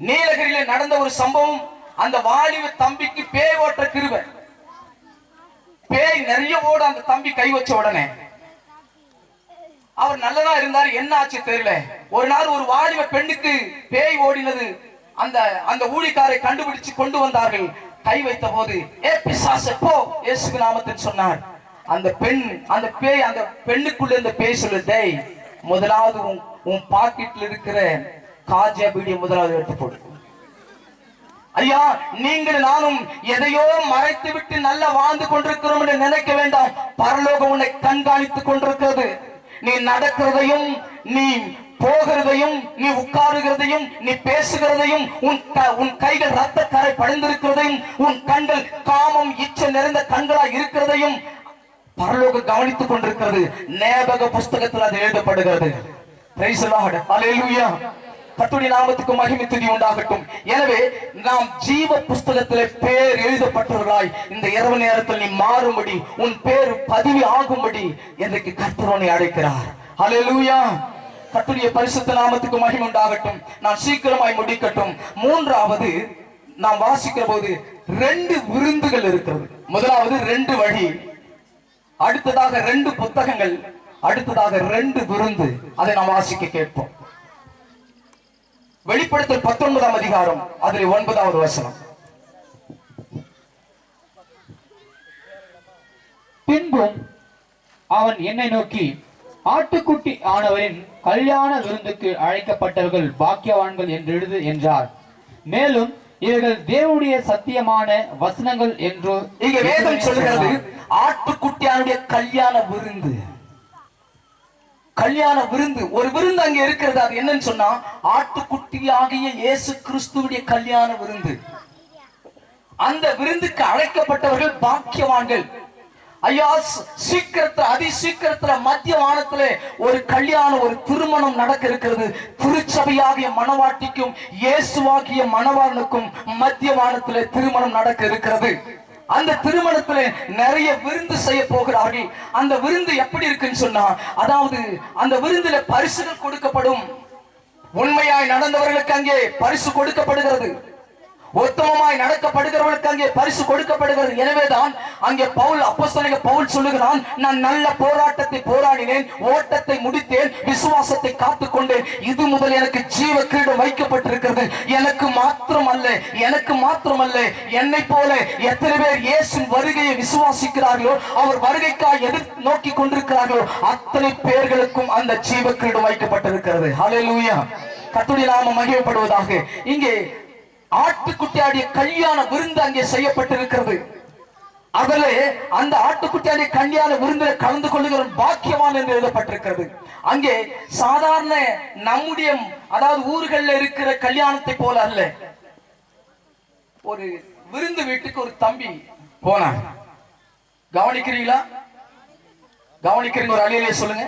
நீலகிரியில நடந்த ஒரு சம்பவம். அந்த வாலிப தம்பிக்கு பேய் ஓட்ட கிருபை. பேய் நிறைய ஓட அந்த தம்பி கை வச்ச உடனே அவர் நல்லதா இருந்தார். என்ன ஆச்சு தெரியல. ஒரு நாள் ஒரு வாலிப பெண்ணுக்கு பேய் ஓடினது அந்த அந்த ஊழிக்காரை கண்டுபிடிச்சு கொண்டு வந்தார்கள். கை வைத்த போது ஏ பிசாசே போ இயேசு நாமத்தில் சொன்னார். அந்த பெண் அந்த பேய் அந்த பெண்ணுக்குள்ள இந்த பேய் சொல்லு, டேய் முதலாவது உன் பாக்கெட்ல இருக்கிற காஜா பீடியை முதலாவது எடுத்து போடு. ஐயா, நீங்கள் நானும் எதையோ மறைத்து விட்டு நல்லா வாழ்ந்து கொண்டிருக்கிறோம் என்று நினைக்க வேண்டாம். பரலோகம் உன்னை கண்காணித்துக் கொண்டிருக்கிறது. நீ நடக்கிறதையும், நீ போகிறதையும், நீ உட்காருகிறதையும், நீ பேசுகிறதையும், உன் கைகள் ரத்த கரை படிந்திருக்கிறதையும், உன் கண்கள் காமம் இச்சை நிறைந்த கண்களாய் இருக்கிறதையும் பரலோகம் கவனித்துக் கொண்டிருக்கிறது. ஞாபக புஸ்தகத்தில் அது எழுதப்படுகிறது. பிரைஸ் தி லார்ட், ஹல்லேலூயா. கர்த்தருடைய நாமத்துக்கு மகிமை துதி உண்டாகட்டும். எனவே நாம் ஜீவ புஸ்தகத்திலே பேர் எழுதப்பட்டவர்களாய் இந்த இரவு நேரத்தில் நீ மாறும்படி, உன் பேர் பதிவு ஆகும்படி இன்றைக்கு கர்த்தர் உன்னை அழைக்கிறார். ஹல்லேலூயா. கர்த்தருடைய பரிசுத்த நாமத்துக்கு மகிமை உண்டாகட்டும். நான் சீக்கிரமாய் முடிக்கட்டும். மூன்றாவது நாம் வாசிக்கிற போது 2 விருந்துகள் இருக்கிறது. முதலாவது 2 வழி, அடுத்ததாக 2 புத்தகங்கள், அடுத்ததாக 2 விருந்து. அதை நாம் வாசிக்க கேட்போம். வெளிப்படுத்தல் 19ஆம் அதிகாரம், அதில் 9வது வசனம். பின்பும் அவன் என்னை நோக்கி, ஆட்டுக்குட்டி ஆனவரின் கல்யாண விருந்துக்கு அழைக்கப்பட்டவர்கள் பாக்கியவான்கள் என்று எழுது என்றார். மேலும் இவர்கள் தேவனுடைய சத்தியமான வசனங்கள் என்று இங்க வேதம் சொல்கிறது. ஆட்டுக்குட்டியானுடைய கல்யாண விருந்து, கல்யாண விருந்து, ஒரு விருந்து அங்கே இருக்கிறது. அது என்னன்னு சொன்னா ஆட்டுக்குட்டியாகிய இயேசு கிறிஸ்துவுடைய கல்யாண விருந்து. அந்த விருந்துக்கு அழைக்கப்பட்டவர்கள் பாக்கியவான்கள். ஐயா, சீக்கிரத்துல, அதி சீக்கிரத்துல மத்திய வானத்துல ஒரு கல்யாணம், ஒரு திருமணம் நடக்க இருக்கிறது. திருச்சபையாகிய மணவாட்டிக்கும் இயேசுவாகிய மணவாளனுக்கும் மத்திய வானத்துல திருமணம் நடக்க இருக்கிறது. அந்த திருமணத்துல நிறைய விருந்து செய்ய போகிறார்கள். அந்த விருந்து எப்படி இருக்குன்னு சொன்னா, அதாவது அந்த விருந்துல பரிசுகள் கொடுக்கப்படும். உண்மையாய் நடந்தவர்களுக்கு அங்கே பரிசு கொடுக்கப்படுகிறது. உத்தமமாய் நடக்கப்படுகிறவர்களுக்கு அங்கே பரிசு கொடுக்கப்படுகிறது. எனவேதான் அங்கே பவுல், அப்போஸ்தலனாகிய பவுல் சொல்லுகிறான், நான் நல்ல போராட்டத்தை போராடினேன், ஓட்டத்தை முடித்தேன், விசுவாசத்தை காத்துக்கொண்டேன். இது முதல் எனக்கு ஜீவ கிரீடம் வைக்கப்பட்டிருக்கிறது. எனக்கு மாத்திரமல்ல என்னை போல எத்தனை பேர் இயேசு வருகையை விசுவாசிக்கிறார்களோ, அவர் வருகைக்காக எதிர் நோக்கி கொண்டிருக்கிறார்களோ, அத்தனை பேர்களுக்கும் அந்த ஜீவ கிரீடம் வைக்கப்பட்டிருக்கிறது. ஹல்லேலூயா. கர்த்தருடைய நாமம் மகிமைப்படுவதாக. இங்கே ஆட்டுக்குட்டியாடிய கல்யாண விருந்து அங்கே செய்யப்பட்டிருக்கிறது. அதில் அந்த ஆட்டுக்குட்டியாடிய கல்யாண விருந்தில் கலந்து கொள்ளுகிற பாக்கியவான் என்று எழுதப்பட்டிருக்கிறது. அங்கே சாதாரண நம்முடைய, அதாவது ஊர்களில் இருக்கிற கல்யாணத்தை போல அல்ல. ஒரு விருந்து வீட்டுக்கு ஒரு தம்பி போனார். கவனிக்கிறீங்களா? கவனிக்கிறீங்க? ஒரு அழியிலே சொல்லுங்க.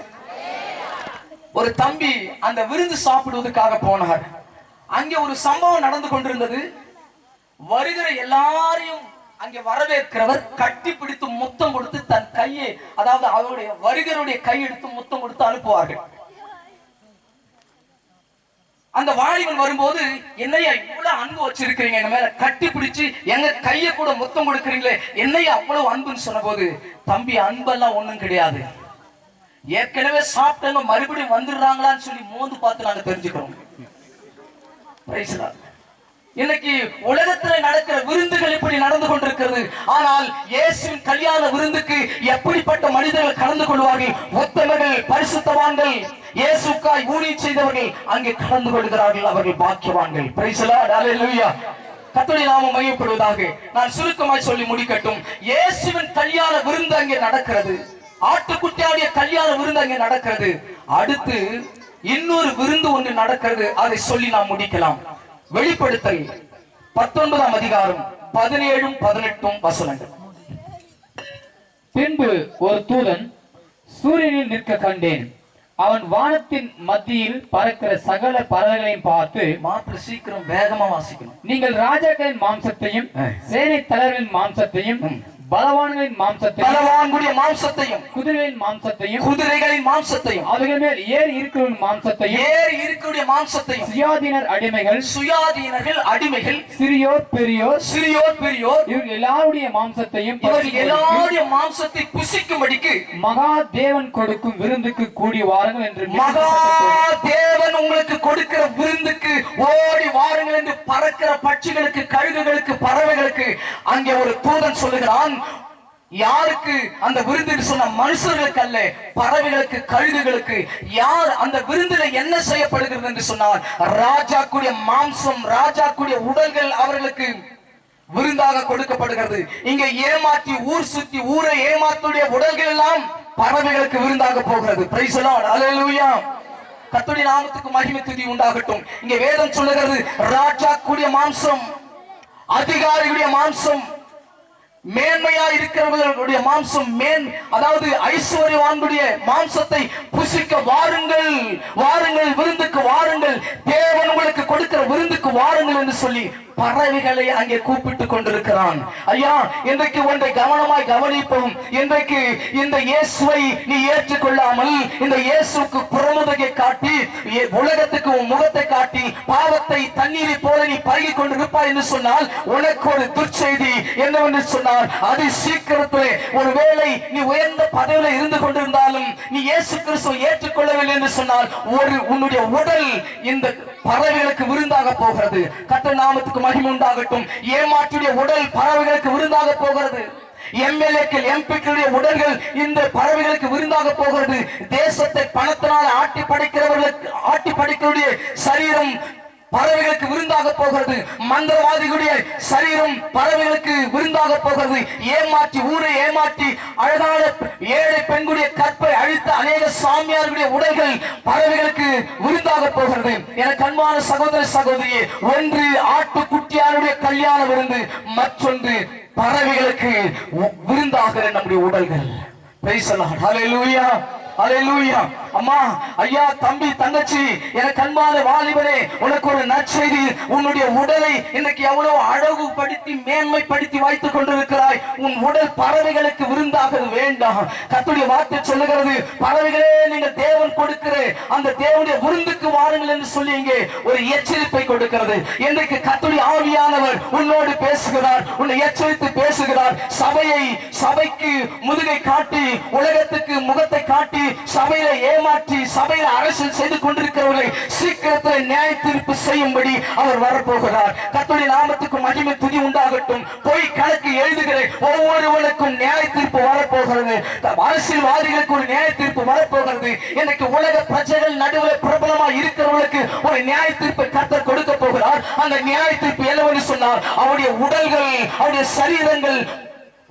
ஒரு தம்பி அந்த விருந்து சாப்பிடுவதற்காக போனார். அங்கே ஒரு சம்பவம் நடந்து கொண்டிருந்தது. வருகிற எல்லாரையும் அங்கே வரவேற்கிறவர் கட்டி பிடித்து முத்தம் கொடுத்து தன் கையை, அதாவது அவருடைய வருகிறவருடைய கை எடுத்து முத்தம் கொடுத்து அனுப்புவார்கள். அந்த வாலிபன் வரும்போது, என்னையா இவ்வளவு அன்பு வச்சிருக்கிறீங்க, எங்க மேல கட்டி பிடிச்சு எங்க கையை கூட முத்தம் கொடுக்குறீங்களே, என்னையா அவ்வளவு அன்புன்னு சொன்ன போது, தம்பி அன்பெல்லாம் ஒண்ணும் கிடையாது, ஏற்கனவே சாப்பிட்டவங்க மறுபடியும் வந்துடுறாங்களான்னு சொல்லி மோந்து பார்த்து நாங்க தெரிஞ்சுக்கிறோம். இன்னைக்கு உலகத்தில் நடக்கிற விருந்துகள் இப்படி நடந்து கொண்டிருக்கிறது. ஆனால் இயேசுவின் கல்யாண விருந்துக்கு எப்படிப்பட்ட மனிதர்கள் கலந்து கொள்வார்கள்? உத்தமர்கள், பரிசுத்தவான்கள், இயேசுக்காய் ஊழியம் செய்தவர்கள் அங்கே கலந்து கொள்கிறார்கள். அவர்கள் பாக்கியவான்கள். பிரைஸ் தி லார்ட், ஹல்லேலூயா. கர்த்தருடைய நாமம் மகிமைப்படுவதாக. நான் சுருக்கமாய் சொல்லி முடிக்கட்டும். இயேசுவின் கல்யாண விருந்து அங்கே நடக்கிறது. ஆட்டுக்குட்டியாடிய கல்யாண விருந்து அங்கே நடக்கிறது. அடுத்து இன்னொரு விருந்து ஒன்று நடக்கிறது. அதை சொல்லி நாம் முடிக்கலாம். வெளிப்படுத்தல் 19ஆம் அதிகாரம் 17 18 வசனங்கள். பின்பு ஒரு தூதன் சூரியனில் நிற்க கண்டேன். அவன் வானத்தின் மத்தியில் பறக்கிற சகல பறவைகளையும் பார்த்து, மாத்திர சீக்கிரம் வேகமா வாசிக்கணும். நீங்கள் ராஜாக்களின் மாம்சத்தையும் சேனை தலைவர்களின் மாம்சத்தையும் பலவான்களின் மாம்சத்தையும் பலவான்களுடைய மாம்சத்தையும் குதிரைகளின் மாம்சத்தையும் அவைகள் மேல் ஏறி இருக்கிறவன் மாம்சத்தையும் சுயாதீனர்கள் அடிமைகள் சிறியோர் பெரியோர் இவர்கள் எல்லாருடைய மாம்சத்தை புசிக்கும்படிக்கு மகா தேவன் கொடுக்கும் விருந்துக்கு கூடி வாருங்கள் என்று மகா தேவன் உங்களுக்கு கொடுக்கிற விருந்துக்கு ஓடி வாருங்கள் என்று பறக்கிற பட்சிகளுக்கு, கழுகுகளுக்கு, பறவைகளுக்கு அங்கே ஒரு தூதன் சொல்லுகிறான். யாருக்கு அந்த விருந்து சொன்ன? மனுஷர்களுக்கு அல்ல, பறவைகளுக்கு, கழுகுகளுக்கு. யார் அந்த விருந்தில என்ன செய்யப்படுகிறது என்று சொன்னால், ராஜாக்குடைய மாம்சம், ராஜாக்குடைய உடல்கள் அவர்களுக்கு விருந்தாக கொடுக்கப்படுகிறது. இங்க ஏமாற்றி ஊர் சுத்தி ஊரை ஏமாத்துடைய உடல்கள் எல்லாம் பறவைகளுக்கு விருந்தாக போகிறது. பிரைஸ் தி லார்ட், ஹல்லேலூயா. கர்த்தருடைய நாமத்துக்கு மகிமை துதி உண்டாகட்டும். இங்க வேதம் சொல்லுகிறது, ராஜாக்குடைய மாம்சம், அதிகாரிகளுடைய மாம்சம், மேன்மையா இருக்கிறவர்களுடைய மாம்சம், அதாவது ஐஸ்வர்யவான்களுடைய மாம்சத்தை புசிக்க வாருங்கள், வாருங்கள், விருந்துக்கு வாருங்கள், தேவன் உங்களுக்கு கொடுக்கிற விருந்துக்கு வாருங்கள் என்று சொல்லி பறவைகளை அங்கே கூப்பிட்டு கொண்டிருக்கிறான். ஐயா, இன்றைக்கு ஒன்றை கவனமாய் கவனிப்போம். இன்றைக்கு இந்த இயேசுவை நீ ஏற்றுக்கொள்ளாமல் இந்த இயேசுக்கு புறமுதுகை காட்டி உலகத்துக்கு உன் முகத்தை காட்டி பாவத்தை தண்ணீரை போல நீ பருகி கொண்டிருப்பாய் என்று சொன்னால் உனக்கு ஒரு துர்ச்செய்தி என்னவென்று சொன்னால், அது சீக்கிரத்திலே ஒருவேளை நீ உயர்ந்த பதவியில் இருந்து கொண்டிருந்தாலும் நீ இயேசு கிறிஸ்துவை ஏற்றுக்கொள்ளவில்லை என்று சொன்னால் உன்னுடைய உடல் இந்த பறவைகளுக்கு விருந்தாக போகிறது. கர்த்தர் நாமத்துக்கு மகிமை உண்டாகட்டும். ஏமாற்றுடைய உடல் பறவைகளுக்கு விருந்தாக போகிறது. எம்எல்ஏக்கள், எம்பிக்களுடைய உடல்கள் இந்த பறவைகளுக்கு விருந்தாக போகிறது. தேசத்தை பணத்தினால் ஆட்டி படைக்கிறவர்களுடைய சரீரம் பறவைகளுக்கு விருந்தாக போகிறது. மந்திரவாதிகளுடைய சரீரம் பறவைகளுக்கு விருந்தாக போகிறது. ஏமாற்றி ஊரை ஏமாற்றி அழகான ஏழை பெண்களுடைய கற்பை அழித்த அநேக சாமியார்களுடைய உடல்கள் பறவைகளுக்கு விருந்தாக போகிறது. எனக்கு அன்பான சகோதர சகோதரியே, ஒன்று ஆட்டுக்குட்டியாருடைய கல்யாண விருந்து, மற்றொன்று பறவைகளுக்கு விருந்தாக நம்முடைய உடல்கள். பிரைஸ் தி லார்ட், ஹல்லேலூயா, ஹல்லேலூயா. அம்மா, ஐயா, தம்பி, தங்கச்சி, எனக்கு அன்பான வாலிபரே, உனக்கு ஒரு நற்செய்தி. உன்னுடைய உடலை இன்னைக்கு எவ்வளவு அழகுபடுத்தி மேன்மைப்படுத்தி வைத்துக் கொண்டிருக்கிறாய். உன் உடல் பறவைகளுக்கு விருந்தாக வேண்டாம். கர்த்தருடைய வார்த்தை சொல்லுகிறது, பறவைகளே, நீங்கள் தேவன் கொடுக்கிற அந்த தேவனுடைய விருந்துக்கு வாருங்கள் என்று சொல்லி இங்கே ஒரு எச்சரிப்பை கொடுக்கிறது. இன்றைக்கு கர்த்தருடைய ஆவியானவர் உன்னோடு பேசுகிறார், உன்னை எச்சரித்து பேசுகிறார். சபைக்கு முதுகை காட்டி, உலகத்துக்கு முகத்தை காட்டி, சபையில ஏமாற்றி சபையில அரசியல் செய்து கொண்டிருக்கிறவர்களை சீக்கிரத்தில் நியாய தீர்ப்பு செய்யும்படி அவர் வரப்போகிறார். கர்த்தருடைய நாமத்துக்கு மகிமை துதி உண்டாகட்டும். பொய் கணக்கு எழுதுகிற ஒவ்வொருவனுக்கும் நியாய தீர்ப்பு வரப்போகிறது. அரசியல்வாதிகளுக்கு ஒரு நியாய தீர்ப்பு வரப்போகிறது. இன்னைக்கு உலக பிரஜைகள் நடுவில் பிரபலமாக இருக்கிறவர்களுக்கு ஒரு நியாய தீர்ப்பை கர்த்தர் கொடுக்க போகிறார். அந்த நியாய தீர்ப்பு என்னவென்று சொன்னால், அவருடைய உடல்கள், அவருடைய சரீரங்கள்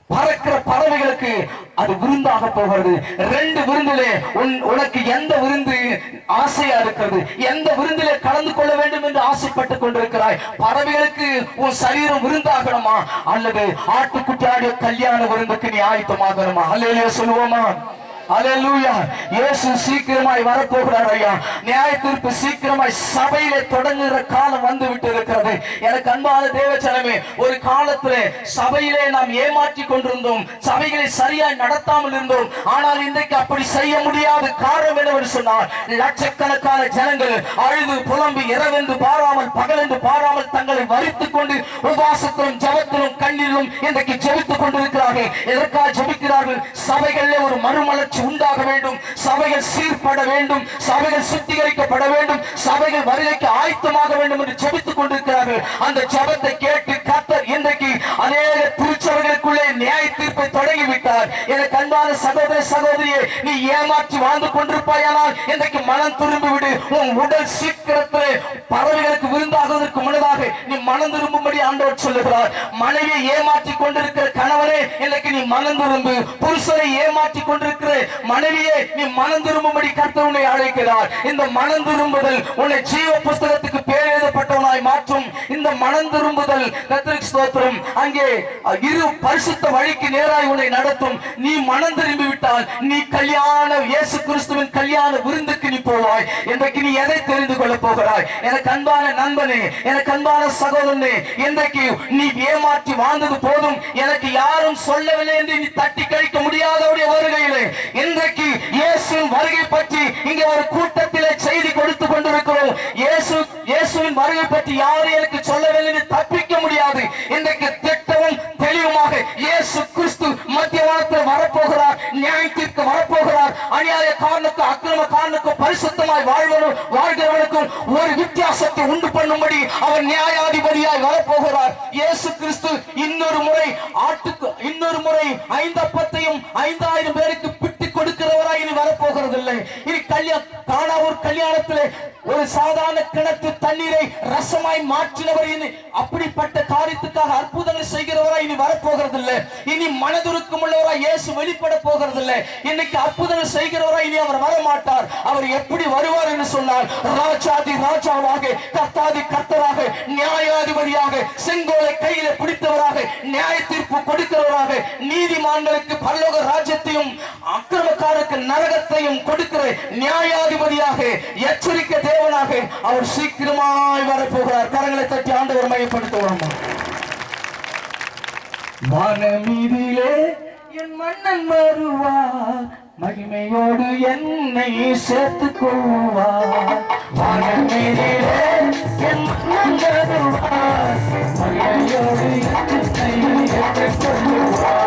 பறக்கிற பறவைகளுக்கு அது விருந்தாக போகிறது. ரெண்டு விருந்திலே உனக்கு எந்த விருந்து ஆசையா இருக்கிறது? எந்த விருந்திலே கலந்து கொள்ள வேண்டும் என்று ஆசைப்பட்டுக் கொண்டிருக்கிறாய்? பறவைகளுக்கு உன் சரீரம் விருந்தாகணுமா, அல்லது ஆட்டுக்குட்டியாடைய கல்யாண விருந்துக்கு நீ ஆயத்தமாகணுமா? அல்லேலூயா சொல்லுவோமா? அல்லேலூயா. இயேசு சீக்கிரமாய் வரப்போகிறார். ஐயா, நியாய தீர்ப்பு சீக்கிரமாய் சபையிலே தொடங்குகிற காலம் வந்து விட்டு இருக்கிறது. எனக்கு அன்பான தேவஜனமே, ஒரு காலத்திலே சபையிலே நாம் ஏமாற்றி கொண்டிருந்தோம், சபைகளை சரியாய் நடத்தாமல் இருந்தோம். ஆனால் இன்றைக்கு அப்படி செய்ய முடியாது. காரணம் என்னவென்று சொன்னால், லட்சக்கணக்கான ஜனங்கள் அழுது புலம்பி இரவென்று பாராமல் பகலென்று பாராமல் தங்களை வரித்துக் கொண்டு உபவாசத்திலும் ஜெபத்திலும் கண்ணீரிலும் இன்றைக்கு ஜெபித்துக் கொண்டிருக்கிறார்கள். எதற்காக ஜெபிக்கிறார்கள்? சபைகளிலே ஒரு மறுமலர்ச்சி உண்டாக வேண்டும், சபைகள் சீர்பட வேண்டும், சபைகள் சுத்திகரிக்கப்பட வேண்டும், சபைகள் வருகைக்கு ஆயத்தமாக வேண்டும் என்று ஜெபித்துக் கொண்டிருக்கிறார்கள். அந்த ஜெபத்தை கேட்டு கர்த்தர் இன்றைக்கு அநேக திருச்சபைகளுக்குள்ளே நியாய தீர்ப்பை தொடங்கிவிட்டார். எனக்கு அன்பான சகோதர சகோதரியே, நீ ஏமாற்றி வாழ்ந்து கொண்டிருப்பாயானால் இன்றைக்கு மனம் திரும்பிவிடு. உன் உடல் சீக்கிரத்தில் பறவைகளுக்கு விருந்தாகுவதற்கு முன்னதாக நீ மனம் திரும்பும்படி ஆண்டவர் சொல்லுகிறார். மனைவியை ஏமாற்றி கொண்டிருக்கிற கணவனே, இன்னைக்கு நீ மனம் திரும்பு. புருஷனை ஏமாற்றி கொண்டிருக்கிற மனைவியே, நீ மனம் திரும்பும்படி கர்த்தர் உன்னை அழைக்கிறார். இந்த மனம் திரும்புதல் உன்னை ஜீவ புஸ்தகத்துக்கு பேர் எழுதப்பட்டவனாய் சாட்சியாய் மாற்றும் இந்த மனம் திரும்புதல் கர்த்தருக்கு ஸ்தோத்திரம் அங்கே இரு பரிசுத்த வழிக்கு நேராய் உன்னை நடத்தும். நீ மனம் திரும்பி விட்டால் நீ இயேசு கிறிஸ்துவின் கல்யாண விருந்துக்கு நீ போவாய். இன்றைக்கு நீ எதை தெரிந்து கொள்ள போகிறாய்? எனக்கு அன்பான நண்பனே, எனக்கு அன்பான சகோதரனே, இன்றைக்கு நீ ஏமாற்றி வாழ்ந்தது போதும், எனக்கு யாரும் சொல்லவில்லை என்று நீ தட்டி கழிக்க முடியாதவருடைய வருகையிலே இன்றைக்கு இயேசுவின் வருகை பற்றி இங்கே ஒரு கூட்டத்திலே செய்தி கொடுத்து கொண்டிருக்கிறோம். இயேசுவின் வருகை பற்றி யாரும் எனக்கு சொல்லவில்லை என்று தப்பிக்க முடியாது. இன்றைக்கு திட்டமும் தெளிவுமாக இயேசு கிறிஸ்து மத்திய வானத்தில் வரப்போகிறார், நியாயத்திற்கு வரப்போகிறார். அநியாயக்காரனுக்கு அக்கிரமக்காரனுக்கு பரிசுத்தமாய் வாழ்கிறவனுக்கும் ஒரு வித்தியாசத்தை உண்டு பண்ணும்படி அவர் நியாயாதிபதியாய் வரப்போகிறார். இயேசு கிறிஸ்து இன்னொரு முறை 5 அப்பத்தையும் 5000 பேருக்கு பிட்டு கொடுக்கிறவராய் இனி வரப்போகிறது இல்லை. இனி கானாவூர் கல்யாணத்திலே ஒரு சாதாரண கிணத்து தண்ணீரை ரசமாய் மாற்றினவர் இனி அப்படிப்பட்ட காரியத்துக்காக அற்புதங்கள் செய்கிறவராய் இனி வரப்போகிறது இல்லை. இனி மனதுருக்கம் உள்ளவராய் இயேசு வெளிப்பட போகிறது இல்லை. இன்னைக்கு அற்புதங்கள் செய்கிறவராய் இனி அவர் வரமாட்டார். அவர் எப்படி வருவார் என்று சொன்னால் ராஜாதி ராஜாவாக, கர்த்தாதி கர்த்தராக, நியாயாதிபதியாக, செங்கோலை கையில பிடித்தவராக, நியாய தீர்ப்பு கொடுக்கிறவராக, நீதிமான்களுக்கு பரலோக ராஜ்யத்தையும் அக்கிரமக்காரருக்கு நரகத்தையும் கொடுக்கிற நியாயாதிபதியாக, எச்சரிக்கை தேவனாக அவர் சீக்கிரமாய் வரப்போகிறார். கரங்களை தட்டி ஆண்டவர் மையப்படுத்துவோம். வானமீதிலே என் மன்னன் வருவார், மகிமையோடு என்னை சேர்த்துக் கொள்வார். வானமீதிலே என் மன்னன் வருவார், மகிமையோடு என்னை சேர்த்துக் கொள்வார்.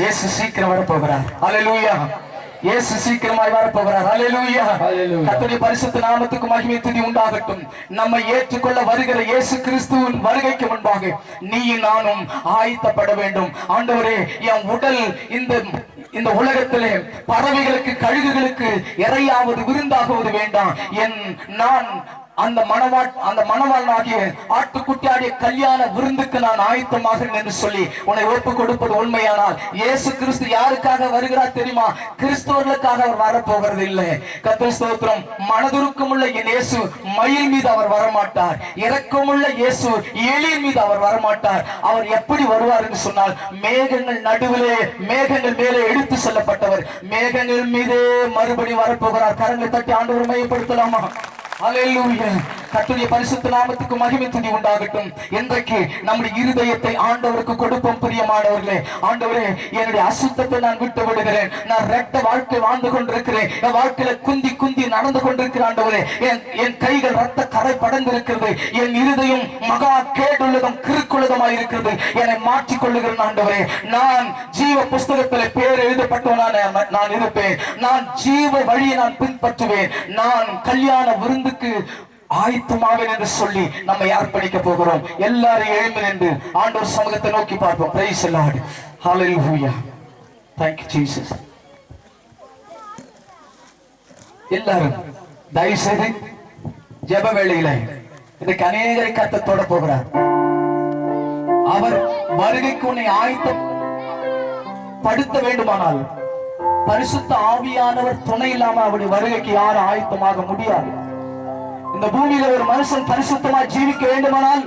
இயேசு சீக்கிரம் வரப்போகிறார். அல்லேலூயா. இயேசு சீக்கிரமாய் வரப்போகிறார். அல்லேலூயா. கர்த்தருடைய பரிசுத்த நாமத்துக்கு மகிமை துதி உண்டாகட்டும். நம்மை ஏற்றுக்கொள்ள வருகிற இயேசு கிறிஸ்துவின் வருகைக்கு முன்பாக நீ நானும் ஆயத்தப்பட வேண்டும். ஆண்டவரே, என் உடல் இந்த உலகத்திலே பறவைகளுக்கு கழுகுகளுக்கு இறையாவது விருந்தாகுவது வேண்டாம். நான் அந்த மணவாளனாகிய ஆட்டுக்குட்டியாடிய கல்யாண விருந்துக்கு நான் ஆயத்தமாகிறேன் என்று சொல்லி உன்னை ஒப்பு கொடுப்பது உண்மையானால், இயேசு கிறிஸ்து யாருக்காக வருகிறார் தெரியுமா? கிறிஸ்தவர்களுக்காக அவர் வரப்போகிறது இல்லை. கர்த்தர் ஸ்தோத்திரம். மனதுருக்கமுள்ள என் இயேசு மயில் மீது அவர் வரமாட்டார். இரக்கமுள்ள இயேசு எலியின் மீது அவர் வரமாட்டார். அவர் எப்படி வருவார் என்று சொன்னால், மேகங்கள் நடுவிலே, மேகங்கள் மேலே எடுத்து செல்லப்பட்டவர் மேகங்கள் மீதே மறுபடி வரப்போகிறார். கரங்களை தட்டி ஆண்டவர் மையப்படுத்தலாமா? அல்லேலூயா. கர்த்தருடைய பரிசுத்த நாமத்துக்கு மகிமை துதி உண்டாகட்டும். இன்றைக்கு நம்முடைய இருதயத்தை ஆண்டவருக்கு கொடுப்போம். பிரியமானவர்களே, ஆண்டவரே, என்னுடைய அசுத்தத்தை நான் விட்டு விடுகிறேன். நான் ரெட்ட வாழ்க்கை வாழ்ந்து கொண்டிருக்கிறேன். என் வாழ்க்கையில குந்தி குந்தி நடந்து கொண்டிருக்கிற ஆண்டவரே, என் கைகள் ரத்த கரை படர்ந்திருக்கிறது. என் இருதயம் மகா கேடுள்ளதும் கிறுக்குள்ளதுமாய் இருக்கிறது. என்னை மாற்றிக் கொள்ளுகிறேன் ஆண்டவரே. நான் ஜீவ புஸ்தகத்தில் பேர் எழுதப்பட்டவனான நான் இருப்பேன். நான் ஜீவ வழியை நான் பின்பற்றுவேன். நான் கல்யாண விருந்துக்கு ஆயத்தமாவேன் என்று சொல்லி நம்மை அர்ப்பணிக்க போகிறோம். எல்லாரும் எழுந்து நின்று ஆண்டவர் சமூகத்தை நோக்கி பார்ப்போம். Price the Lord. Hallelujah. Thank you Jesus. எல்லாரும் தயவு செய்து ஜெப வேளையில இன்னைக்கு அநேகரை கர்த்தர் தொட போகிறார். அவர் வருகைக்கு உன்னை ஆயத்தப்படுத்த வேண்டுமானால், பரிசுத்த ஆவியானவர் துணை இல்லாம அவருடைய வருகைக்கு யாரும் ஆயத்தமாக முடியாது. இந்த பூமியில ஒரு மனுஷன் பரிசுத்தமா ஜீவிக்க வேண்டுமானால்,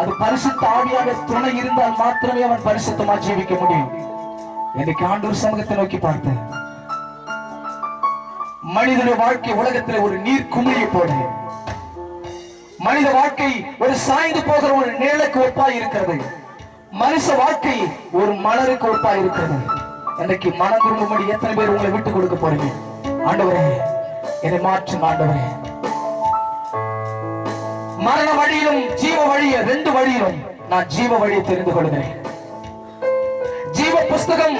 அது பரிசுத்த ஆவியானவர் துணை இருந்தால் மாத்திரமே அவன் பரிசுத்தமா ஜீவிக்க முடியும். இன்னைக்கு ஆண்டவர் சமூகத்தை நோக்கி பார்த்தேன். மனிதனுடைய வாழ்க்கை உலகத்தில் ஒரு நீர் குமிழியை போல, மனித வாழ்க்கை ஒரு சாய்ந்து போகிற ஒரு நிழலுக்கு ஒப்பாய் இருக்கிறது. மனுஷ வாழ்க்கை ஒரு மலருக்கு ஒப்பாய் இருக்கிறது. இன்னைக்கு மனம் திரும்பும்படி எத்தனை பேர் உங்களை விட்டு கொடுக்க போறீங்க? ஆண்டவரே, என்னை மாற்றும் ஆண்டவரே. மரண வழியிலும் ஜீவ வழிய, ரெண்டு வழியிலும் நான் ஜீவ வழியை தெரிந்து கொள்கிறேன். ஜீவ புஸ்தகம்,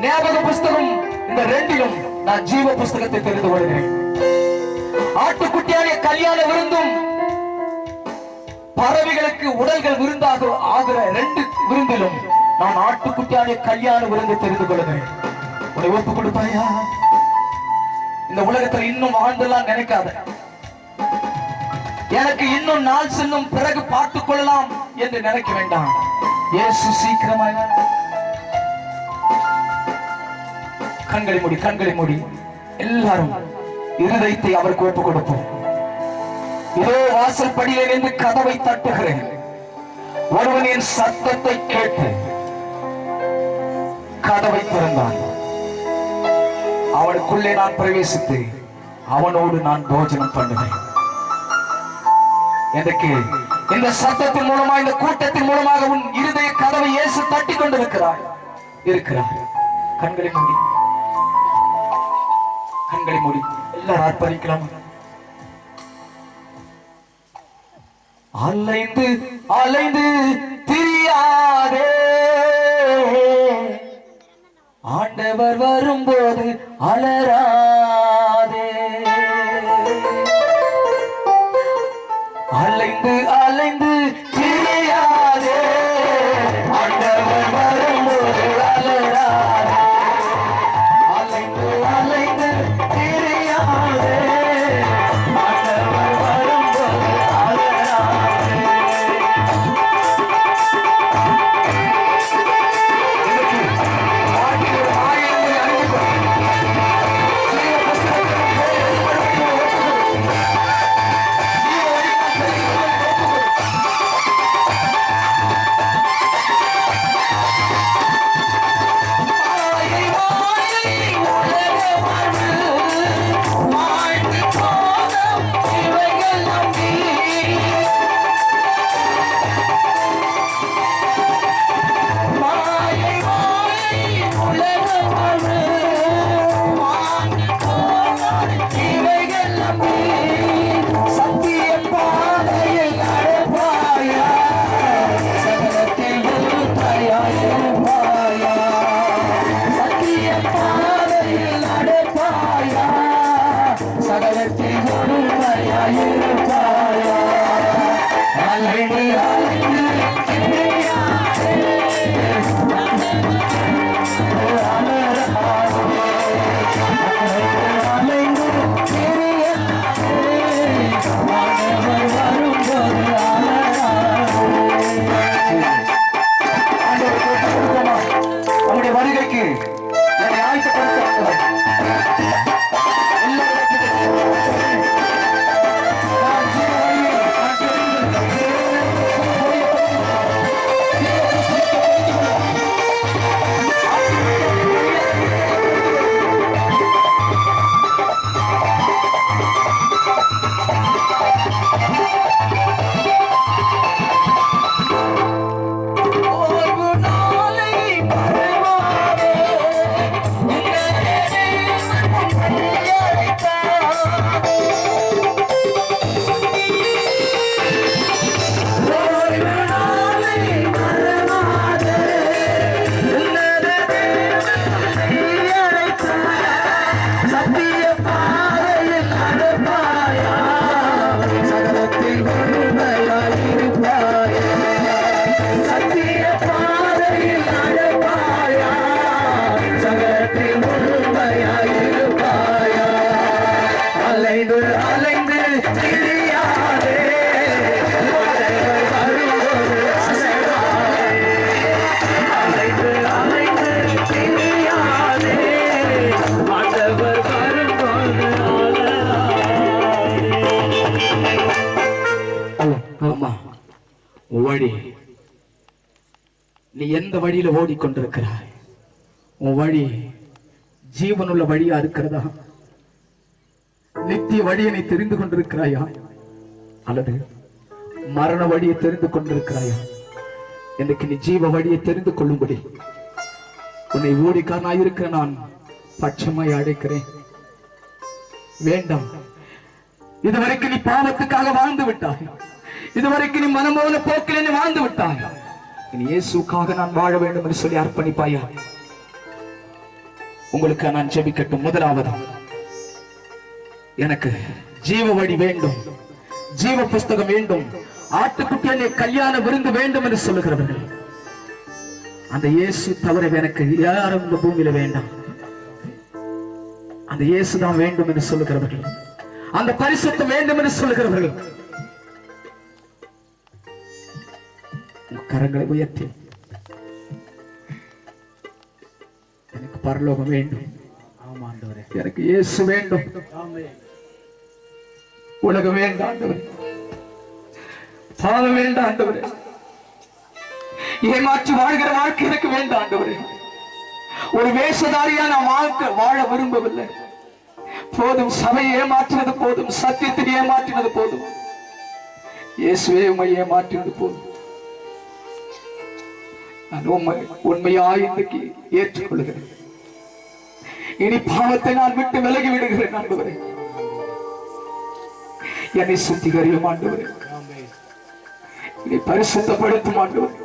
ஞாபக புஸ்தகம், இந்த ரெண்டிலும் நான் ஜீவ புஸ்தகத்தை தெரிந்து கொள்கிறேன். ஆட்டுக்குட்டியாடிய கல்யாண விருந்தும் பறவைகளுக்கு உடல்கள் விருந்தாக ஆகிற ரெண்டு விருந்திலும் நான் ஆட்டுக்குட்டியாடிய கல்யாண விருந்து தெரிந்து கொள்கிறேன். உன்னை ஒப்பு கொடுப்பாயா? இந்த உலகத்தில் இன்னும் வாழ்ந்தெல்லாம் நினைக்காத. எனக்கு இன்னும் நாள் செல்லும் பிறகு பார்த்துக் கொள்ளலாம் என்று நினைக்க வேண்டாம். இயேசு சீக்கிரமாக. கண்களை மூடி, கண்களை மூடி எல்லாரும் இருதயத்தை அவருக்கு ஒப்பு கொடுப்போம். இதோ வாசல் படியில் நின்று கதவை தட்டுகிறேன். ஒருவன் என் சத்தத்தை கேட்டு கதவை திறந்தான். அவனுக்குள்ளே நான் பிரவேசித்து அவனோடு நான் போஜனம் பண்ணுவேன். எனக்கு இந்த சத்தத்தின் மூலமாக, இந்த கூட்டத்தின் மூலமாக உன் இருதய கதவை இயேசு தட்டி கொண்டிருக்கிறார். கண்களை மூடி, கண்களை மூடி எல்லாரும் அர்ப்பணிக்கலாம். அலைந்து அலைந்து திரியாதே, ஆண்டவர் வரும்போது அலராதே. அலைந்து அலைந்து திரியாதே, ஆண்டவர் வரும்போது அலராதே. அலைந்து அலைந்து திரியாதே, ஆண்டவர் வரும்போது அலராதே. ஆயிரம் அறிந்து உன் வழி, நீ எந்த வழியில ஓடிக்கொண்டிருக்கிறாய்? உன் வழி ஜீவனுள்ள வழியா இருக்கிறதா? நித்திய வழியை நீ தெரிந்து கொண்டிருக்கிறாயா, அல்லது மரண வழியை தெரிந்து கொண்டிருக்கிறாயா? எனக்கு நீ ஜீவ வழியை தெரிந்து கொள்ளும்படி உன்னை ஊழியக்காரனாய் இருக்கிற நான் பட்சமாய் அழைக்கிறேன். வேண்டாம், இதுவரைக்கும் நீ பாவத்துக்காக வாழ்ந்து விட்டாய். இதுவரைக்கும் நீ மனமோன போக்கில் நீ வாழ்ந்து விட்டாய். இனி இயேசுக்காக நான் வாழ வேண்டும் என்று சொல்லி அர்ப்பணிப்பாயா? உங்களுக்கு நான் ஜெபிக்கட்டும். முதலாவது, எனக்கு ஜீவ வழி வேண்டும், ஜீவ புஸ்தகம் வேண்டும், ஆட்டுக்குட்டி என்னை கல்யாண விருந்து வேண்டும் என்று சொல்லுகிறவர்கள், அந்த இயேசு தவிர எனக்கு யாரும் இந்த பூமியில வேண்டாம். அந்த இயேசு தான் வேண்டும் என்று சொல்லுகிறவர்கள், அந்த பரிசுத்தம் வேண்டும் என்று சொல்லுகிறவர்கள், கரங்களை உயர்த்தி, எனக்கு பரலோகம் வேண்டும், எனக்கு இயேசு வேண்டும், உலகம் வேண்டாம் ஆண்டவரே, பாவம் வேண்டாம் ஆண்டவரே, ஏமாற்றி வாழ்கிற வாழ்க்கை எனக்கு வேண்டாம் ஆண்டவரே. ஒரு வேஷதாரியா நான் வாழ விரும்பவில்லை. போதும், சபையை ஏமாற்றினது போதும், சத்தியத்தை ஏமாற்றினது போதும், இயேசுவே உம்மை ஏமாற்றினது போதும். நான் உண்மையாய் இன்றைக்கு ஏற்றுக்கொள்கிறேன். இனி பாவத்தை நான் விட்டு விலகி விடுகிறேன் ஆண்டவரே. என்னை சுத்திகரியும் ஆண்டவரே, என்னை பரிசுத்தப்படுத்தும் ஆண்டவரே.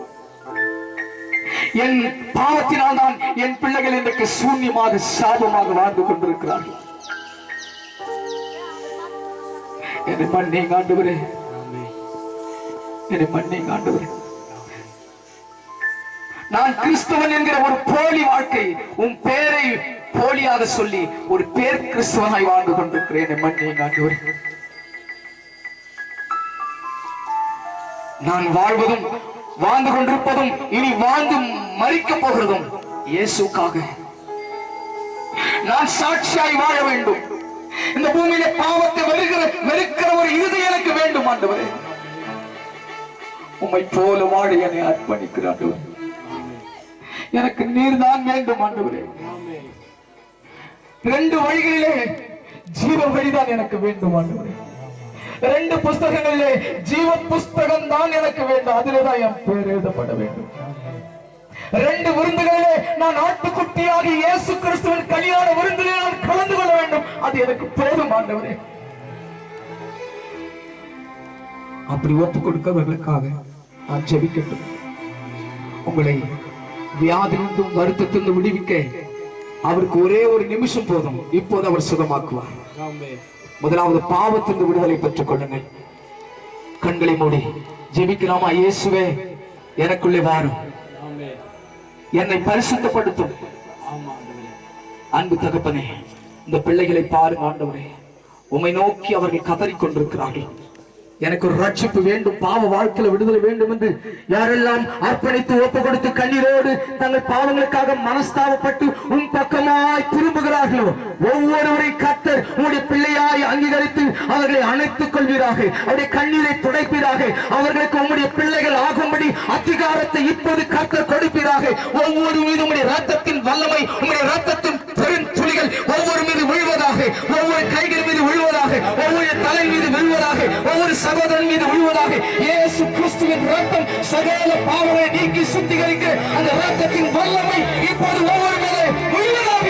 என் பாவத்தினால் தான் என் பிள்ளைகள் இன்றைக்கு சூன்யமாக சாபமாக வாழ்ந்து கொண்டிருக்கிறார்கள். என்னை மன்னிங்க ஆண்டவரே, என்னை மன்னிங்க ஆண்டவரே. நான் கிறிஸ்தவன் என்கிற ஒரு போலி வாழ்க்கை, உன் பேரை போலியாக சொல்லி ஒரு பேர் கிறிஸ்தவனாய் வாழ்ந்து கொண்டிருக்கிறேன். என்னை மன்னிங்க ஆண்டவரே. நான் வாழ்வதும் வாழ்ந்து கொண்டிருப்பதும் இனி வாழ்ந்து மரிக்க போகிறதும் இயேசுக்காக. நான் சாட்சியாய் வாழ வேண்டும். இந்த பூமியில பாவத்தை வெறுக்கிற ஒரு இருதயம் எனக்கு வேண்டும் ஆண்டவரே. உம்மை போல வாழ என்னை அர்ப்பணிக்கிறேன் ஆண்டவரே. எனக்கு நீர் தான் வேண்டும் ஆண்டவரே. ரெண்டு வழிகளிலே ஜீவ வழிதான் எனக்கு வேண்டும் ஆண்டவரே. ரெண்டு புஸ்தகங்களிலே ஜீவ புஸ்தகம் தான் எனக்கு வேண்டும். அதிலேதான் என் பேர் எழுதப்பட வேண்டும். ரெண்டு விருந்துகளிலே நான் ஆட்டுக்குட்டியாகி இயேசு கிறிஸ்துவின் கல்யாண விருந்திலே நான் கலந்து கொள்ள வேண்டும். அது எனக்கு போதும் ஆண்டவரே. அப்படி ஒப்புக் கொடுக்கிறவர்களுக்காக நான் ஜெபிக்கட்டும். உங்களை வியாதிலிருந்தும் வருத்தத்திலிருந்து விடுவிக்க அவருக்கு ஒரே ஒரு நிமிஷம் போதும். இப்போது அவர் சுகமாக்குவார். முதலாவது பாவத்திலிருந்து விடுதலை பெற்றுக் கொள்ளுங்கள். கண்களை மூடி ஜெபிக்கலாமா? இயேசுவே, எனக்குள்ளே வாரும், என்னை பரிசுத்தப்படுத்தும். அன்பு தகப்பனே, இந்த பிள்ளைகளை பாருங்க ஆண்டவரே. உம்மை நோக்கி அவர்கள் கதறிக் கொண்டிருக்கிறார்கள். எனக்கு ஒரு ரட்சிப்பு வேண்டும், பாவ வாழ்க்கையில விடுதலை வேண்டும் என்று யாரெல்லாம் அர்ப்பணித்து ஒப்பு கொடுத்து கண்ணீரோடு தங்கள் பாவங்களுக்காக மனஸ்தாபப்பட்டு உன் பக்கமாய் திரும்புகிறார்களோ ஒவ்வொருவரை கர்த்தர் உங்களுடைய பிள்ளையாய் அங்கீகரித்து அவர்களை அணைத்துக் கொள்வீராக. அவருடைய கண்ணீரை துடைப்பீராக. அவர்களுக்கு உங்களுடைய பிள்ளைகள் ஆகும்படி அதிகாரத்தை இப்போது கர்த்தர் கொடுப்பீராக. ஒவ்வொரு மீது உங்களுடைய ரத்தத்தின் வல்லமை, உங்களுடைய ரத்தத்தின் பெருந்துளிகள் ஒவ்வொரு மீது விழுவதாக, ஒவ்வொரு கைகள் மீது விழுவதாக, ஒவ்வொரு தலை மீது விழுவதாக, ஒவ்வொரு சகோதரன் மீது விழுவதாக. இயேசு கிறிஸ்துவின் ரத்தம் சகல பாவங்களை நீக்கி சுத்திகரிக்க அந்த ரத்தத்தின் வல்லமை இப்போது ஒவ்வொரு மீது விழுவதாக.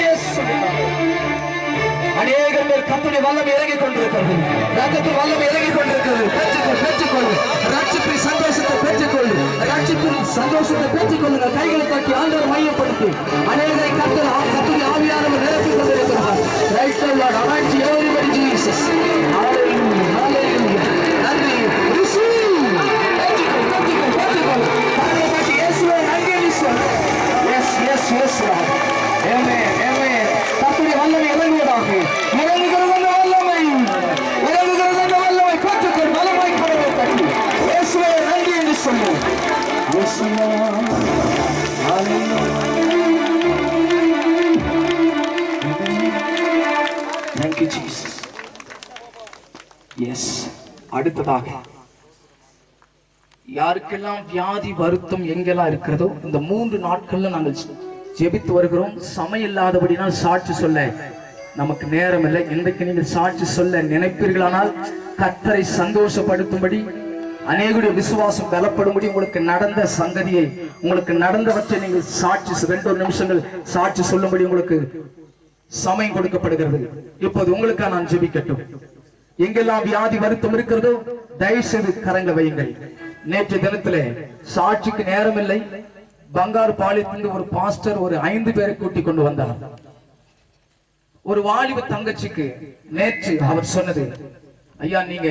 அநேக பேர் கர்த்தருடைய வல்லமை இறங்கிக் கொண்டிருக்கிறது. ரத்தத்தின் வல்லமை இறங்கிக் கொண்டிருக்கிறது. பெற்றுக்கொள்ளு. ரட்சிப்பின் சந்தோஷத்தை பெற்றுக்கொள்ளு. ரட்சிப்பின் சந்தோஷத்தை பெற்றுக்கொள்ளுங்க. கைகளை தட்டி ஆண்டவர் மையப்படுத்தி அநேகரை கர்த்தருடைய ஆவியானவர் நிரப்பிக் கொண்டிருக்கிறார். Praise the Lord. Anoint everybody, Jesus. Hallelujah. Hallelujah. நன்றி. Receive. பெற்றுக்கொள்ளு. கைகளை தட்டி இயேசுவே நன்றி என்று சொல்லு. Yes, yes, yes, Lord. Amen. Amen. கர்த்தருடைய வல்லமை இறங்குவதாக. இறங்குகிறது அந்த வல்லமை. இறங்குகிறது அந்த வல்லமை. பெற்றுக்கொள். வல்லமை கடவுளை தட்டி இயேசுவே நன்றி என்று சொல்லு. Yes, Lord. Hallelujah. Thank you, Jesus. Yes. அடுத்ததாக யாருக்கெல்லாம் வியாதி வருத்தம் எங்கெல்லாம் இருக்கிறதோ இந்த 3 நாட்கள்ல நாங்கள் ஜெபித்து வருகிறோம். சமயம் இல்லாதபடினால் சாட்சி சொல்ல நமக்கு நேரம் இல்லை. இன்றைக்கு நீங்கள் சாட்சி சொல்ல நினைப்பீர்களானால் கர்த்தரை சந்தோஷப்படுத்தும்படி, அநேகருடைய விசுவாசம் பலப்படும்படி, உங்களுக்கு நடந்த சங்கதியை, உங்களுக்கு நடந்தவற்றை நீங்கள் சாட்சி 2 நிமிஷங்கள் சாட்சி சொல்லும்படி உங்களுக்கு சமயம் கொடுக்கப்படுகிறது. இப்போது உங்களுக்காக நான் ஜெபிக்கட்டும். எங்கெல்லாம் வியாதி வருத்தம் இருக்கிறதோ தயவு செய்து கரங்களை வையுங்கள். நேற்று தினத்திலே சாட்சிக்கு நேரம் இல்லை. பங்காரு பாளையத்திலிருந்து ஒரு பாஸ்டர் ஒரு 5 பேரை கூட்டி கொண்டு வந்தார். ஒரு வாலிப தங்கச்சிக்கு நேற்று அவர் சொன்னது, ஐயா நீங்க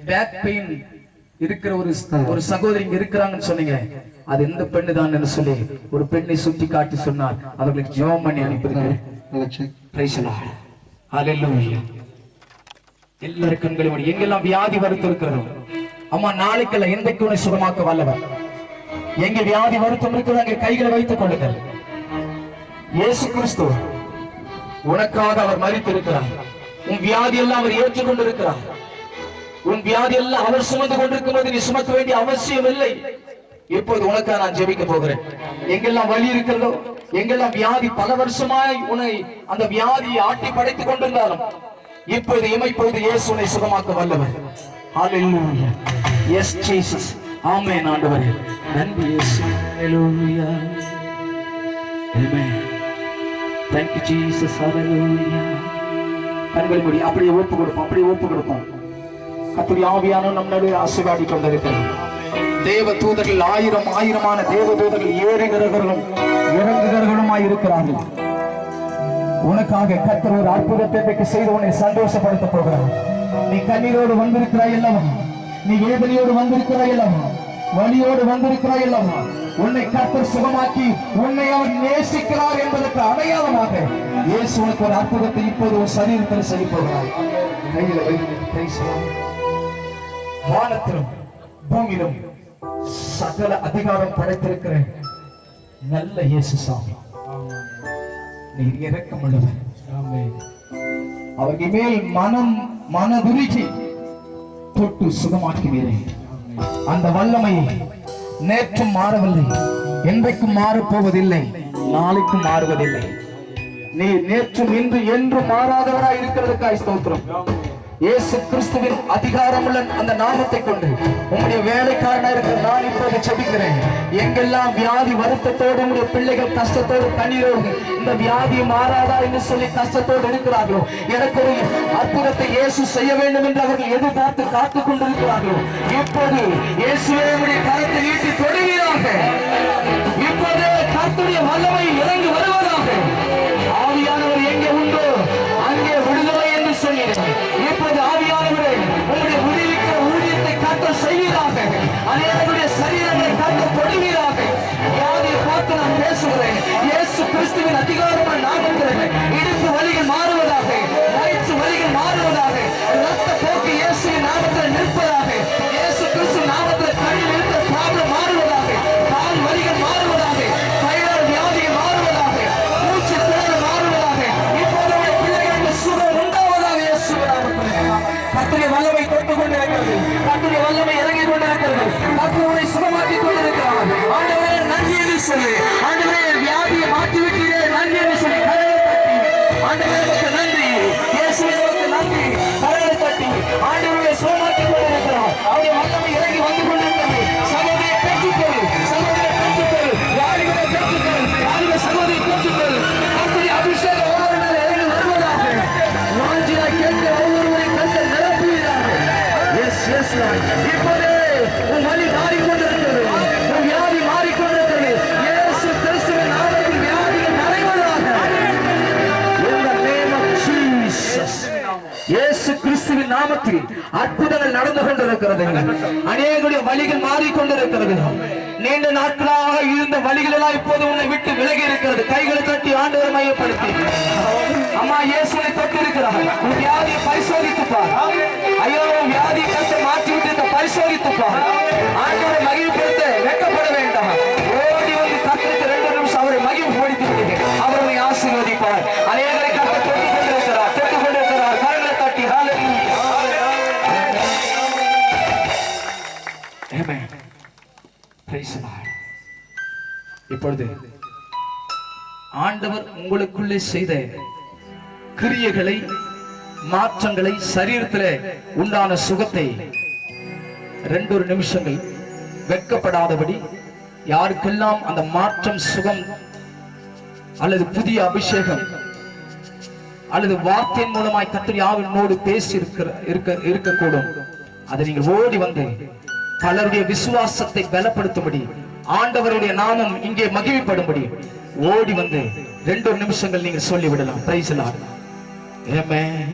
பேக் பெயின் இருக்கிற ஒரு சகோதரி இங்க இருக்கிறாங்கன்னு சொன்னீங்க, அது எந்த பெண்ணு தான் சொல்லி ஒரு பெண்ணை சுட்டி காட்டி சொன்னார். அவர்களுக்கு ஜெபம் பண்ணி அனுப்பியிருக்கிறேன். எல்லாரும் கண்களை எங்கெல்லாம் வியாதி வருத்தம் இருக்கிறதோ, அம்மா நாளைக்கல்ல எந்தைக்கு உன்னை சுகமாக்க வல்லவர். எங்க வியாதி வருத்தம் இருக்கிறதோ அங்கே கைகளை வைத்துக் கொள்ளுங்கள். இயேசு கிறிஸ்து உனக்காக அவர் மரித்திருக்கிறார். உன் வியாதி எல்லாம் அவர் ஏற்றுக்கொண்டிருக்கிறார். உன் வியாதி எல்லாம் அவர் சுமந்து கொண்டிருக்கும் போது நீ சுமக்க வேண்டிய அவசியம் இல்லை. இப்போது உனக்காக நான் ஜெபிக்க போகிறேன். எங்கெல்லாம் வலி இருக்கிறதோ, எங்கெல்லாம் வியாதி பல வருஷமாய் உன்னை அந்த வியாதியை ஆட்டி படைத்துக் கொண்டிருந்தாலும் இப்போது இமைப்போது இயேசு உன்னை சுகமாக்க வல்லவர். ஹalleluya. Yes Jesus. ஆமென் ஆண்டவரே. நன்றி இயேசு. ஹalleluya. Amen. Thank you Jesus. Hallelujah. கண்களை மூடி அப்படியே ஒப்பு கொடுப்போம். அப்படியே ஒப்பு கொடுப்போம். கர்த்தருடைய ஆவியானவர் நம்மளோடு ஆசீர்வாதி கொண்டிருக்கிறார். தேவ தூதர்கள் ஆயிரமான தேவ தூதர்கள் ஏறுகிறவர்களும் இறங்குகிறவர்களுமாய் இருக்கிறார்கள். உனக்காக கர்த்தர் ஒரு அற்புதத்தை செய்து உன்னை சந்தோஷப்படுத்த போகிறார். நீ கண்ணீரோடு வந்திருக்கிறாய் அல்லவா? நீ வேதனையோடு வந்திருக்கிறாய் அல்லவா? வலியோடு வந்திருக்கிறாய் அல்லவா? உன்னை கர்த்தர் சுகமாக்கி உன்னை அவர் நேசிக்கிறார் என்பதற்கு அடையாளமாக இயேசு உனக்கு ஒரு அற்புதத்தை இப்போது ஒரு சரீரத்தில் செய்ய போகிறார். கையில வைத்து வானத்திலும் பூமியிலும் சகல அதிகாரம் படைத்திருக்கிற நல்ல இயேசு சாமி, நீர் இரக்கமுள்ளவர். அவர்கள் மேல் மனதுருகி தொட்டு சுகமாக்கினீரே. அந்த வல்லமை நேற்றும் மாறவில்லை, என்றைக்கும் மாறப்போவதில்லை, நாளைக்கும் மாறுவதில்லை. நீ நேற்றும் இன்று என்றும் மாறாதவராய் இருக்கிறதுக்காய் ஸ்தோத்திரம். இயேசு கிறிஸ்துவின் அதிகாரமுள்ள அந்த நாமத்தை கொண்டு உங்களுடைய வேலைக்காரனா இருக்கிற நான் இப்போது ஜெபிக்கிறேன். எங்கெல்லாம் வியாதி வருத்தத்தோடு உங்களுடைய பிள்ளைகள் கஷ்டத்தோடு கண்ணீரோடு இந்த வியாதி மாறாதா என்று சொல்லி கஷ்டத்தோடு இருக்கிறார்களோ, எனக்கு ஒரு அற்புதத்தை இயேசு செய்ய வேண்டும் என்று அவர்கள் எதிர்பார்த்து காத்துக் கொண்டிருக்கிறார்களோ, இப்போது இயேசுவே உங்களுடைய கரத்தை நீட்டி தொடுவீராக. இப்போது கர்த்தருடைய வல்லமை இறங்கி வருவதாக. ஆவியானவர் எங்கே உண்டோ அங்கே விடுதலை என்று சொன்னீர்கள். இப்போது ஆவியானவரே உங்களுடைய விடுவிக்கிற ஊழியத்தை கர்த்தர் செய்வீராக. அநேகருடைய சரீரங்களை கர்த்தர் தொடுவீராக. வியாதியை பார்த்து நான் பேசுகிறேன். இயேசு கிறிஸ்துவின் அதிகாரமான நாமத்தில் இடுப்பு வலிகள் மாறுவதாக, வயிற்று வலிகள் மாறுவதாக, ரத்த போக்கு இயேசுவின் நாமத்தில் நிற்பதாக. இயேசு கிறிஸ்து நாமத்தில் கண்ணில் இருக்கிற ப்ராப்ளம் மாறுவதாக, கால் வலிகள் மாறுவதாக, தைராய்டு வியாதிகள் மாறுவதாக, மூச்சு திணறல் மாறுவதாக. இப்போது பிள்ளைகளுக்கு சுகம் உண்டாவதாக இயேசுவின் நாமத்தில். கர்த்தருடைய வல்லமை தொட்டுக் கொண்டிருக்கிறது. கர்த்தருடைய வல்லமை இறங்கிக் கொண்டிருக்கிறது. கர்த்தரை சுகமாக்கிக் கொண்டிருக்கிறார். ஆண்டவரே நன்றி என்று சொல்லி, ஆண்டவரே வியாதியை மாற்றி விட்டீரே நன்றி என்று சொல்லி கரங்களை தட்டி, ஆண்டவருக்கு நன்றி, இயேசுவுக்கு நன்றி, கரங்களை தட்டி ஆண்டவரை சுகமாக்கிக் கொண்டிருக்கிறார். அவருடைய வல்லமை இறங்கி வந்து கொண்டிருக்கிறது. சகோதரியை பெற்றுக்கொள், சகோதரியை பெற்றுக்கொள், யாரிகளை பெற்றுக்கொள், யாரிகளை சகோதரியை பெற்றுக்கொள். கர்த்தருடைய அபிஷேகம் ஒவ்வொரு நாள் இறங்கி வருவதாக. வாஞ்சியாய் கேட்டு ஒவ்வொருவரை கர்த்தர் நிரப்புவீராக. எஸ் எஸ் இப்போதே உன் வலி மாறிக்கொண்டிருக்கிறது, உன் வியாதி மாறிக்கொண்டிருக்கிறது. இயேசு கிறிஸ்துவின் நாமத்தில் வியாதிகள் மறைவதாக. In the name of Jesus. இயேசு கிறிஸ்துவின் நாமத்தில் அற்புதங்கள் நடந்து கொண்டிருக்கிறது. அநேகருடைய வலிகள் மாறிக்கொண்டிருக்கிறது. நீண்ட நாட்களாக இருந்த வலிகள் எல்லாம் இப்போது உன்னை விட்டு விலகி இருக்கிறது. கைகளை தட்டி ஆண்டவரை மையப்படுத்தி, அம்மா இயேசுவை தொட்டு இருக்கிறார். உன் வியாதியை பரிசோதித்துப்பார். ஐயோ வியாதி கஷ்ட மாற்றி விட்டு பரிசோதித்துப்பார். ஆண்டவரை மகிழ்ப்படுத்த வெட்கப்பட வேண்டாம். ஓடி வந்து கத்திற்கு 2 நிமிஷம் அவரை மகிழ்ப்படுத்தி விட்டு அவரை ஆசீர்வதிப்பார். அநேகரை கத்த தொட்டுக் கொண்டிருக்கிறார், தொட்டுக் கொண்டிருக்கிறார். கரங்களை தட்டி ஹalleluya. Praise the Lord. இப்பொழுது ஆண்டவர் உங்களுக்குள்ளே செய்த கிரியைகளை, மாற்றங்களை, சரீரத்தில் உண்டான சுகத்தை 2 நிமிஷங்கள் வெட்கப்படாதபடி, யாருக்கெல்லாம் அந்த மாற்றம், சுகம் அல்லது புதிய அபிஷேகம் அல்லது வார்த்தையின் மூலமாய் கர்த்தர் யாவினோடு பேசி இருக்கக்கூடும், அதை நீங்கள் ஓடி வந்து பலருடைய விசுவாசத்தை பலப்படுத்தும்படி, ஆண்டவருடைய நாமம் இங்கே மகிமைப்படும்படி ஓடி வந்து 2 நிமிஷங்கள் நீங்கள் சொல்லிவிடலாம். Praise the Lord. ஆமென்.